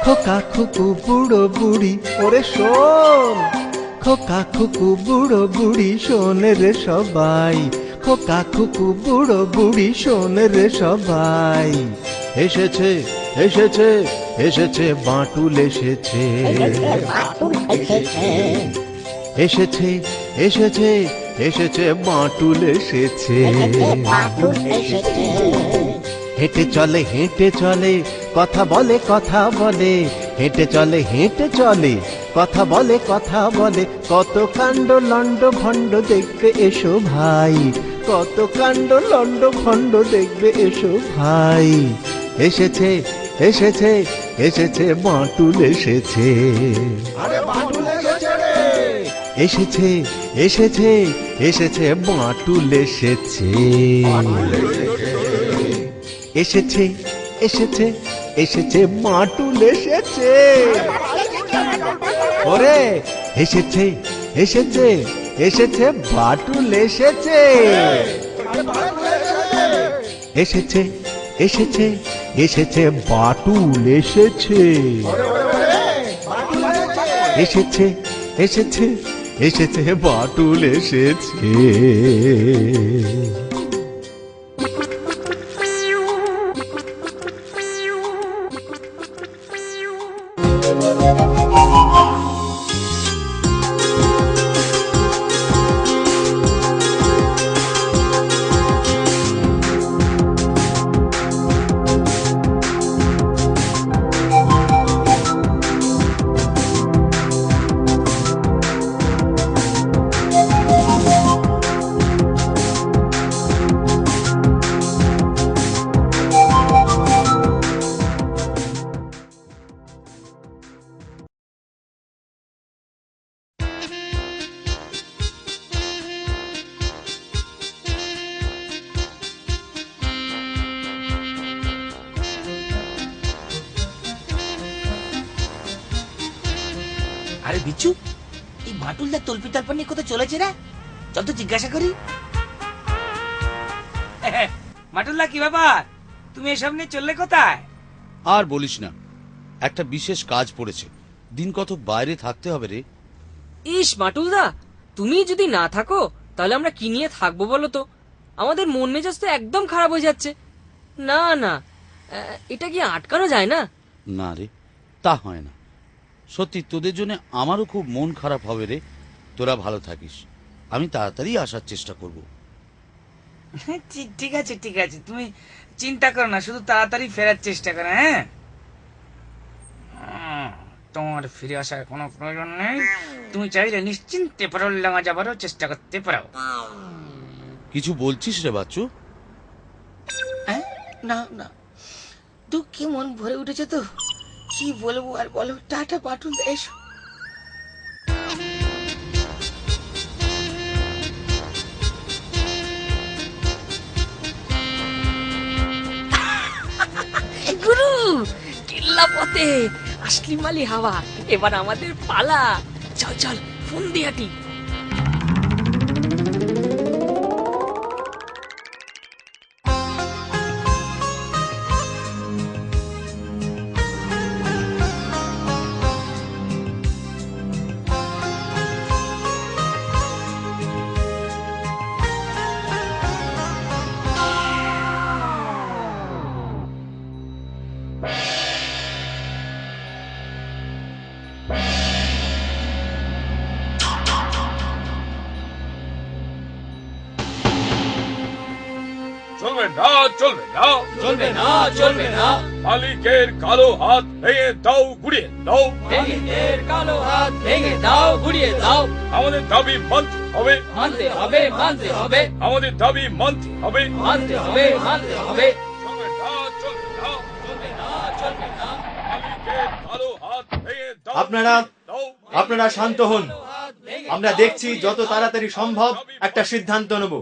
খোকা খুকু বুড়ো বুড়ি ওরে শোন, খোকা খুকু বুড়ো বুড়ি শোন রে সবাই, খোকা খুকু বুড়ো বুড়ি শোন রে সবাই। এসেছে এসেছে এসেছে বাঁটুল এসেছে, এসেছে এসেছে এসেছে বাঁটুল এসেছে। হেঁটে চলে হেঁটে চলে কথা বলে কথা বলে, হেঁটে চলে হেঁটে চলে কথা বলে কথা বলে। কত কাণ্ড লণ্ড ভণ্ড দেখবে এসো ভাই, কত কাণ্ড লণ্ড ভণ্ড দেখবে এসো ভাই। এসেছে এসেছে এসেছে বাঁটুল এসেছে, এসেছে এসেছে এসেছে বাঁটুল এসেছে, এসেছে এসেছে এসেছে বাঁটুল এসেছে। ওরে এসেছে এসেছে এসেছে বাঁটুল এসেছে, এসেছে এসেছে এসেছে বাঁটুল এসেছে, এসেছে এসেছে এসেছে বাঁটুল এসেছে। আরে বিচ্ছু, এই বাঁটুলদা তল্পি তালপা নিয়ে কোথায় চলেছে রে? চল তো জিজ্ঞাসা করি। বাঁটুলদা কি ব্যাপার, তুমি এসব নিয়ে চললে কোথায়? আর বলিস না, একটা বিশেষ কাজ পড়েছে, দিন কত বাইরে থাকতে হবে রে। ইস বাঁটুলদা, তুমি যদি না থাকো তাহলে আমরা কি নিয়ে থাকবো বলো তো? আমাদের মন মেজাজ তো একদম খারাপ হয়ে যাচ্ছে। না না, এটা কি আটকানো যায় না? না রে, তা হয় না। সত্যি তোদের জন্য আমারও খুব মন খারাপ হবে রে। তোরা ভালো থাকিস, আমি তাড়াতাড়ি আসার চেষ্টা করব। ঠিক আছে ঠিক আছে, তুমি চিন্তা করো না, শুধু তাড়াতাড়ি ফেরার চেষ্টা করো। হ্যাঁ, তোমার ফিরে আসার কোনো প্রয়োজন নেই, তুমি চাইলে নিশ্চিন্তে পরল্লাঙা যাবারও চেষ্টা করতে পারো। কিছু বলছিস রে বাচ্চু? না না, দুঃখে মন ভরে উঠেছে তো, কি বলবো আর বলো। টাটা বাঁটুল, এসো। গুরু কিল্লা পথে আসলি মালি হাওয়া, এবার আমাদের পালা। চল চল ফোন দিয়ে হাঁটি। চলবে না চলবে না চলবে না চলবে না, মালিকের কালো হাত ভেঙে দাও গুড়িয়ে দাও, মালিকের কালো হাত ভেঙে দাও গুড়িয়ে দাও। আমাদের দাবি মানতে হবে মানতে হবে মানতে হবে, আমাদের দাবি মানতে হবে মানতে হবে মানতে হবে। চলবে না চলবে না চলবে না চলবে না, মালিকের কালো হাত ভেঙে দাও দাও। আপনারা শান্ত হন, আমরা দেখছি যত তাড়াতাড়ি সম্ভব একটা সিদ্ধান্ত নেব।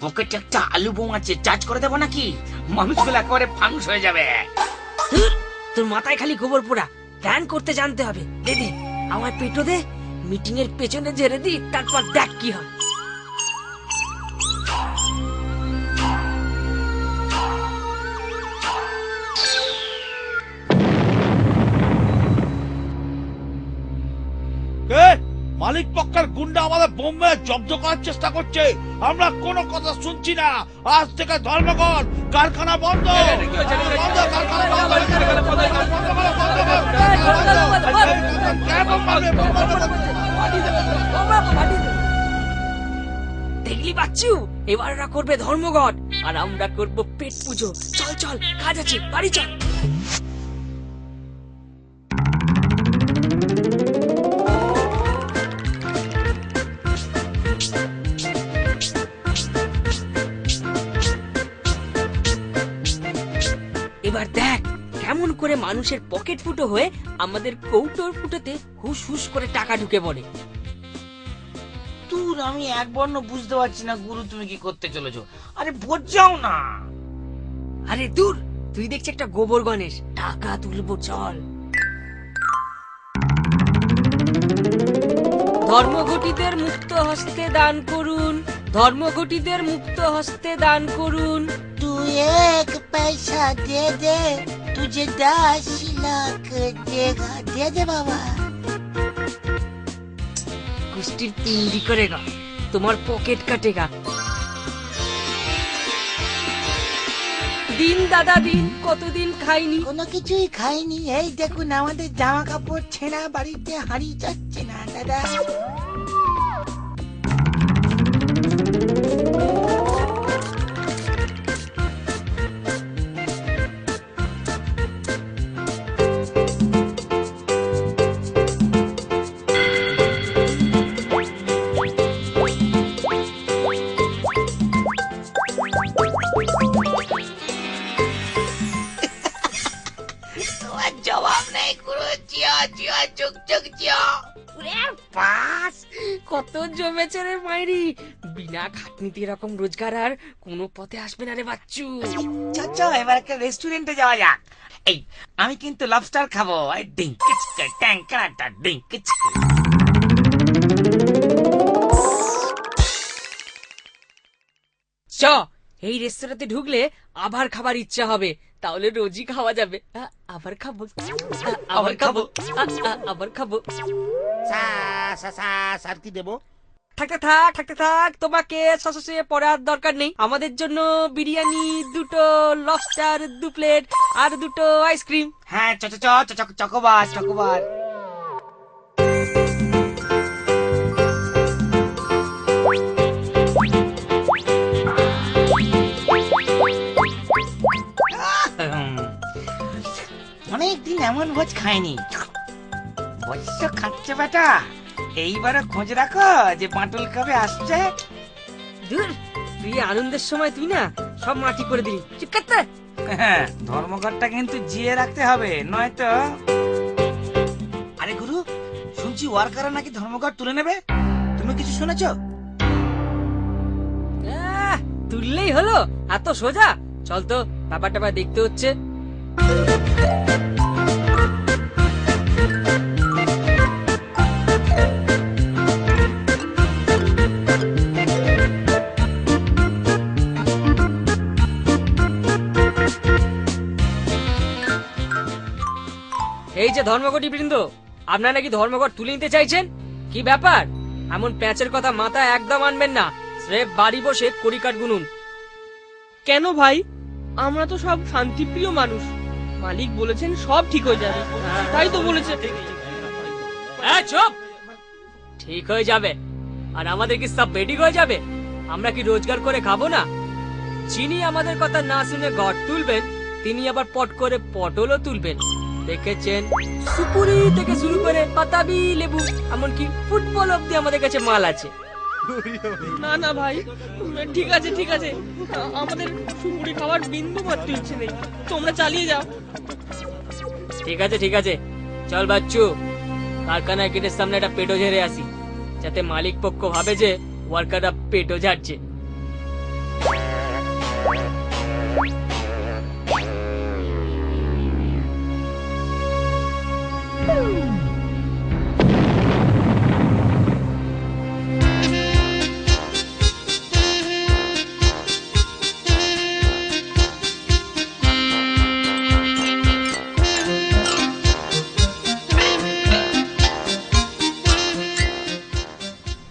পকেটে একটা আলু বোম আছে, চার্জ করে দেবো নাকি? মানুষগুলো একেবারে ফানুস হয়ে যাবে। তোর মাথায় খালি গোবর পোড়া, প্ল্যান করতে জানতে হবে। দে দে আমার পেটো দে, মিটিং এর পেছনে ঝেড়ে দি, তারপর দেখ কি হয়। মালিক পক্ষের গুন্ডা আমাদের বোম্বে জব্দ করার চেষ্টা করছে, আমরা কোনো কথা শুনছি না। আজ থেকে ধর্মঘট, কারখানা বন্ধ। দেখলি বাচ্চু, এবার ওরা করবে ধর্মঘট আর আমরা করব পেট পুজো। চল চল, কাজ আছে, বাড়ি চল। এবার দেখ কেমন করে মানুষের পকেট ফুটো হয়ে আমাদের কৌটোর ফুটোতে হুস হুস করে টাকা ঢুকে পড়ে। তোর আমি এক বর্ণ বুঝতে পারছি না গুরু, তুমি কি করতে চলেছো? আরে বোঝাও না। আরে দূর, তুই দেখছি একটা গোবর গণেশ, টাকা তুলবো চল। ধর্মঘটিদের মুক্ত হস্তে দান করুন, ধর্মঘটিদের মুক্ত হস্তে দান করুন। तू एक पैसा दे दे, तुझे 10 लाख देगा। दे दे बाबा। কুষ্টির পিন্ডি করেগা, তোমার পকেট কাটেগা। দিন দাদা দিন, কতদিন খাইনি। কোনো কিছুই খাইনি। এই দেখুন আমাদের জামা কাপড় ছেঁড়া, বাড়িতে হাঁড়ি যাচ্ছে না দাদা। তোমার জবাব নেই গুরু। চিয়া চিয়া চুক চুক চিয়া। পাস কত জমেছে রে মাইরি, বিনা খাটনিতে এরকম রোজগার আর কোনো পথে আসবে না রে বাচ্চু। চাচা এবার একটা রেস্টুরেন্টে যাওয়া যাক। এই আমি কিন্তু লবস্টার খাবো। এই ডিঙ্কিচকে ট্যাঙ্কাটা ডিঙ্কিচকে। চ, এই রেস্তোরাঁতে ঢুকলে আবার খাবার ইচ্ছা হবে, তাহলে রোজই খাওয়া যাবে। আবার খাবো, আবার খাবো, আবার খাবো। স্যার কি দেবো? থাকতে থাক, থাকতে থাক, তোমাকে সসে পড়ার দরকার নেই। আমাদের জন্য বিরিয়ানি 2টো, লবস্টার 2 প্লেট আর 2টো আইসক্রিম। হ্যাঁ চকোবার চকোবার। অনেকদিন এমন ভোজ খায়নি। বৎস খাচ্ছে বেটা। এইবারও খোঁজ রাখো যে বাঁটুল কবে আসছে। দূর, তুই আনন্দের সময় তুই না সব মাটি করে দিলি। চুপ করতে। হ্যাঁ, ধর্মঘটটা কিন্তু জিয়ে রাখতে হবে, নয়তো। আরে গুরু, শুনছি ওয়ার্কাররা নাকি ধর্মঘট তুলে নেবে। তুমি কিছু শুনেছো? তুললেই হলো, এত সোজা? চল তো, ব্যাপার ট্যাপার দেখতে হচ্ছে। এই যে ধর্মঘটি বৃন্দ, আপনারা নাকি ধর্মঘট তুলে নিতে চাইছেন, কি ব্যাপার? এমন প্যাচের কথা মাথায় একদম আনবেন না। স্রেফ বাড়ি বসে কড়িকাঠ গুনুন। কেন ভাই, আমরা তো সব শান্তিপ্রিয় মানুষ। মালিক বলেছেন সব ঠিক হয়ে যাবে, তাই তো বলেছে। চুপ, ঠিক হয়ে যাবে। আর আমাদের কি সব বেডিং হয়ে যাবে? আমরা কি রোজগার করে খাবো না? যিনি আমাদের কথা না শুনে ঘট তুলবেন, তিনি আবার পট করে পটলও তুলবেন। দেখেছেন, সুপুরি থেকে শুরু করে পাতাবি, লেবু, এমনকি ফুটবল অব্দি আমাদের কাছে মাল আছে। না না ভাই, ঠিক আছে ঠিক আছে, আমাদের সুপুরি খাওয়ার বিন্দু মাত্র ইচ্ছে নেই, তোমরা চালিয়ে যাও। ঠিক আছে ঠিক আছে, চল বাচ্চু, কারখানার গেটের সামনে একটা পেটো ঝেড়ে আসি, যাতে মালিক পক্ষ ভাবে যে ওয়ার্কাররা পেটো ঝাড়ছে।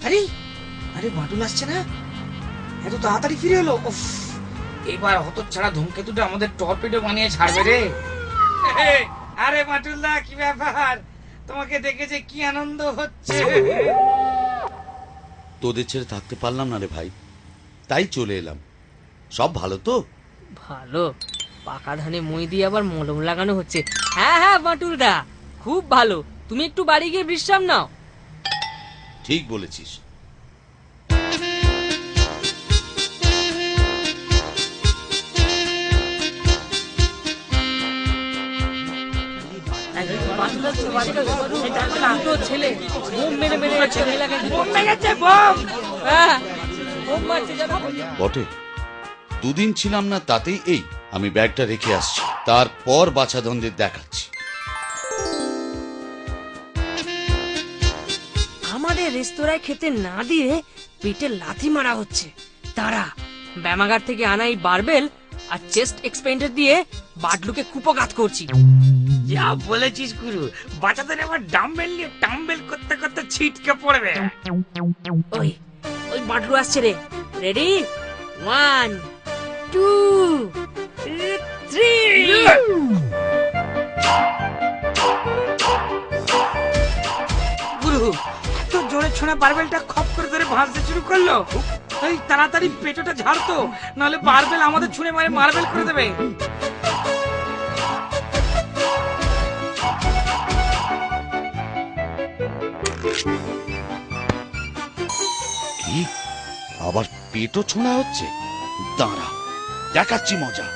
আরে আরে বাটুল আসছে না, এত তাড়াতাড়ি ফিরে এলো। উফ, এবার হতচ্ছাড়া ধূমকেতুটা আমাদের টর্পিডো বানিয়ে ছাড়বে রে। আরে বাটুলদা, কি ব্যাপার? তোমাকে দেখে যে কি আনন্দ হচ্ছে। তোদের ছেড়ে থাকতে পারলাম না রে ভাই, তাই চলে এলাম। সব ভালো তো? ভালো। পাকা ধানে মই দিয়ে আবার মলম লাগানো হচ্ছে। হ্যাঁ হ্যাঁ বাটুলদা, খুব ভালো। তুমি একটু বাড়ি গিয়ে বিশ্রাম নাও। ঠিক বলেছিস। দুটো ছেলে বোম মেরে মেরে এলাকায় বোম মেরেছে, বোম। হ্যাঁ, বোম মারছে জানো? বটে, দুদিন ছিলাম না তাতেই এই। আমি ব্যাগটা রেখে আসছি, তারপর বাছাধনদের দেখাচ্ছি। আমাদের রেস্তোরাঁয় খেতে না দিয়ে পেটে লাথি মারা হচ্ছে। তারা ব্যামাগার থেকে আনা এই বারবেল আর চেস্ট এক্সপেন্ডার দিয়ে বাটলুকে কুপঘাত করছি। যা বলেছিস গুরু, বাচ্চাদের আবার ডাম্বেল নিয়ে টাম্বেল করতে করতে ছিটকে পড়বে। ওই ওই বাটলু আসছে রে। রেডি? 1 2 3। গুরু, এত জোরে ছোঁড়া বারবেলটা খপ করে ধরে ভাসতে শুরু করলো। এই তাড়াতাড়ি পেটোটা ঝাড়তো, নাহলে বারবেল আমাদের ছুঁড়ে মারে মার্বেল করে দেবে। কি, আবার পেটও ছোঁড়া হচ্ছে? দাঁড়া, দেখাচ্ছি মজা।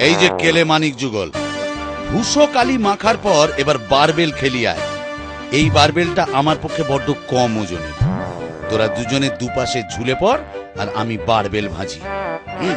এই যে কেলে মানিক যুগল, ভূষো কালি মাখার পর এবার বারবেল খেলি আয়। এই বারবেলটা আমার পক্ষে বড্ড কম ওজনের। তোরা দুজনে দুপাশে ঝুলে পড় আর আমি বারবেল ভাজি। হুম।